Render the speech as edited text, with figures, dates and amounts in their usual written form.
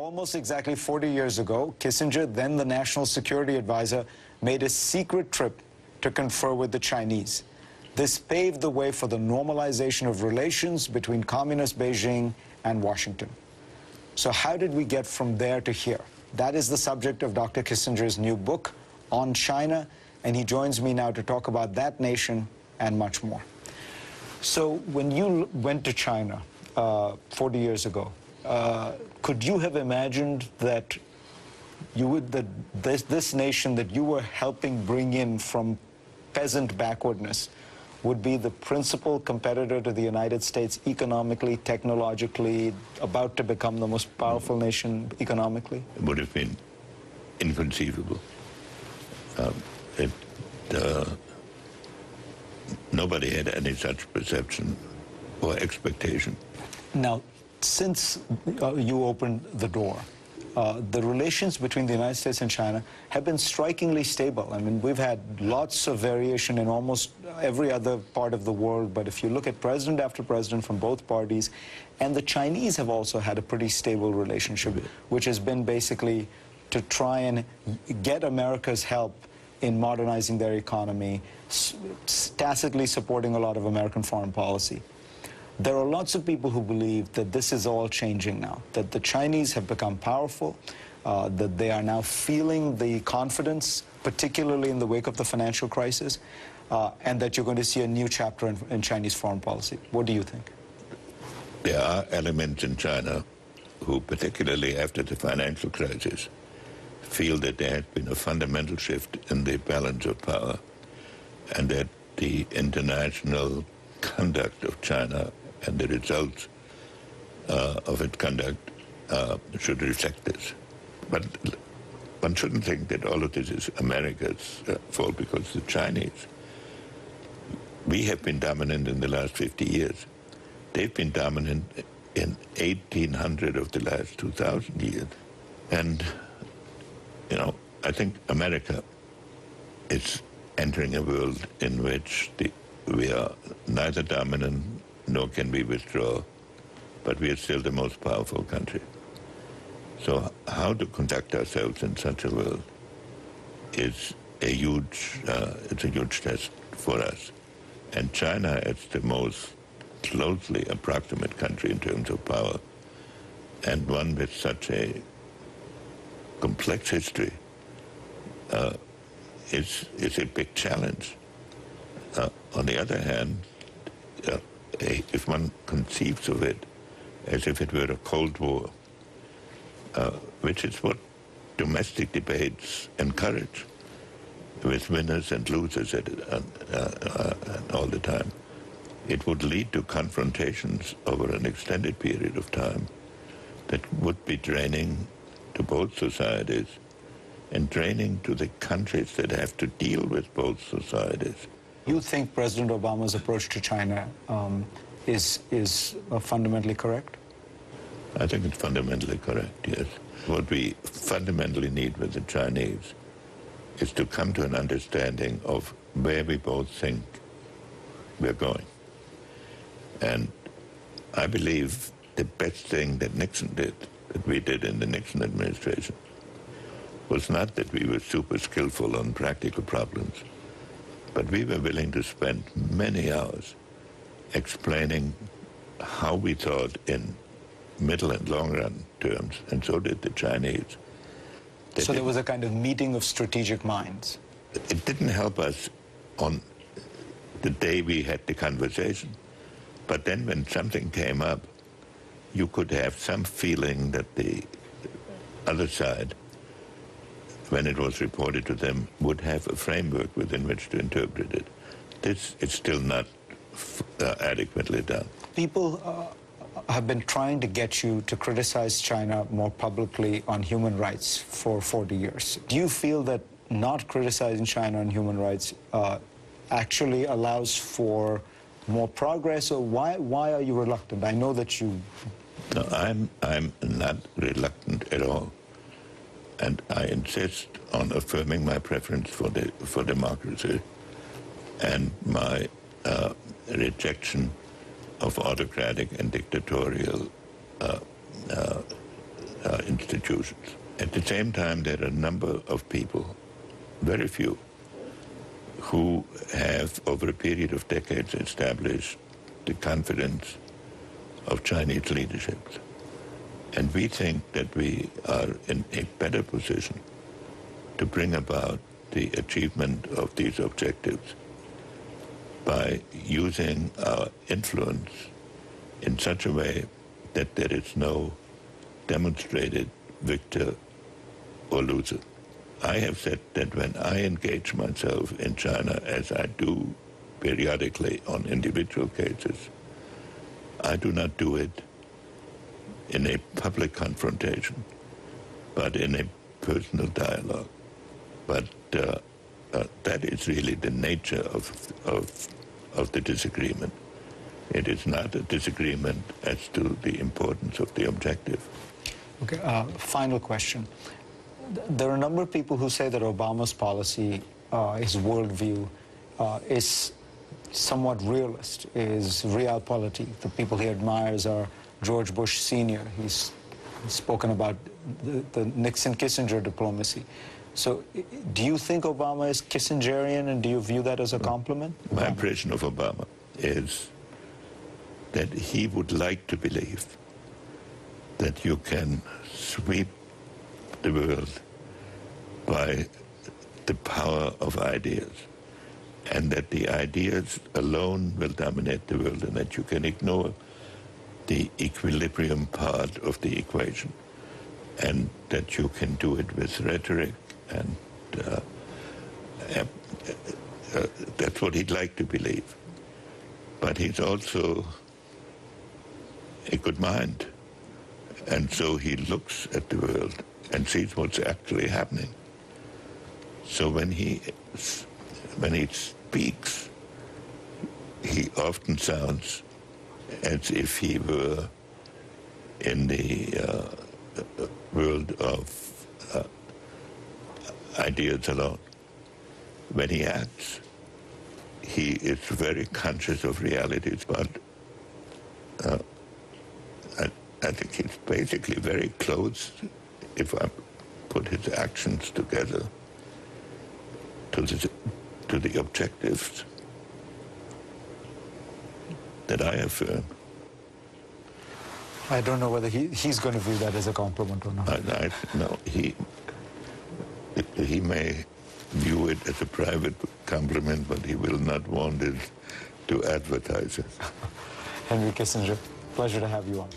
Almost exactly 40 years ago, Kissinger, then the national security advisor, made a secret trip to confer with the Chinese. This paved the way for the normalization of relations between communist Beijing and Washington. So how did we get from there to here? That is the subject of Dr. Kissinger's new book, On China, and he joins me now to talk about that nation and much more. So when you went to China 40 years ago, could you have imagined that this nation that you were helping bring in from peasant backwardness would be the principal competitor to the United States economically, technologically, about to become the most powerful nation economically? It would have been inconceivable. Nobody had any such perception or expectation. Now, since you opened the door, the relations between the United States and China have been strikingly stable. I mean, we've had lots of variation in almost every other part of the world, but if you look at president after president from both parties, and the Chinese have also had a pretty stable relationship, which has been basically to try and get America's help in modernizing their economy, tacitly supporting a lot of American foreign policy. There are lots of people who believe that this is all changing now, that the Chinese have become powerful, that they are now feeling the confidence, particularly in the wake of the financial crisis, and that you're going to see a new chapter in Chinese foreign policy. What do you think? There are elements in China who, particularly after the financial crisis, feel that there has been a fundamental shift in the balance of power, and that the international conduct of China and the results of its conduct should reflect this. But one shouldn't think that all of this is America's fault, because the Chinese, we have been dominant in the last 50 years. They've been dominant in 1,800 of the last 2,000 years. And, you know, I think America is entering a world in which we are neither dominant nor can we withdraw, but we are still the most powerful country. So how to conduct ourselves in such a world is a huge test for us. And China is the most closely approximate country in terms of power, and one with such a complex history is a big challenge. On the other hand, if one conceives of it as if it were a Cold War, which is what domestic debates encourage, with winners and losers all the time, it would lead to confrontations over an extended period of time that would be draining to both societies and draining to the countries that have to deal with both societies. You think President Obama's approach to China is fundamentally correct? I think it's fundamentally correct, yes. What we fundamentally need with the Chinese is to come to an understanding of where we both think we're going. And I believe the best thing that Nixon did, that we did in the Nixon administration, was not that we were super skillful on practical problems, but we were willing to spend many hours explaining how we thought in middle and long run terms, and so did the Chinese. So there was a kind of meeting of strategic minds. It didn't help us on the day we had the conversation, but then when something came up, you could have some feeling that the other side, when it was reported to them, would have a framework within which to interpret it. This is still not adequately done. People have been trying to get you to criticize China more publicly on human rights for 40 years. Do you feel that not criticizing China on human rights actually allows for more progress, or why are you reluctant? I know that you... No, I'm not reluctant at all. And I insist on affirming my preference for democracy and my rejection of autocratic and dictatorial institutions. institutions. At the same time, there are a number of people, very few, who have, over a period of decades, established the confidence of Chinese leadership. And we think that we are in a better position to bring about the achievement of these objectives by using our influence in such a way that there is no demonstrated victor or loser. I have said that when I engage myself in China, as I do periodically on individual cases, I do not do it in a public confrontation, but in a personal dialogue. But that is really the nature of the disagreement. It is not a disagreement as to the importance of the objective. Okay, final question. There are a number of people who say that Obama's policy, his worldview, is somewhat realist, is realpolitik. The people he admires are George Bush Sr. He's spoken about the Nixon-Kissinger diplomacy. So do you think Obama is Kissingerian, and do you view that as a compliment? My impression of Obama is that he would like to believe that you can sweep the world by the power of ideas, and that the ideas alone will dominate the world, and that you can ignore the equilibrium part of the equation, and that you can do it with rhetoric, and that's what he'd like to believe. But he's also a good mind, and so he looks at the world and sees what's actually happening. So when he speaks, he often sounds as if he were in the world of ideas alone. When he acts, he is very conscious of realities, but I think he's basically very close, if I put his actions together, to the objectives that I affirm. I don't know whether he's going to view that as a compliment or not. No, he may view it as a private compliment, but he will not want it to advertise it. Henry Kissinger, pleasure to have you on.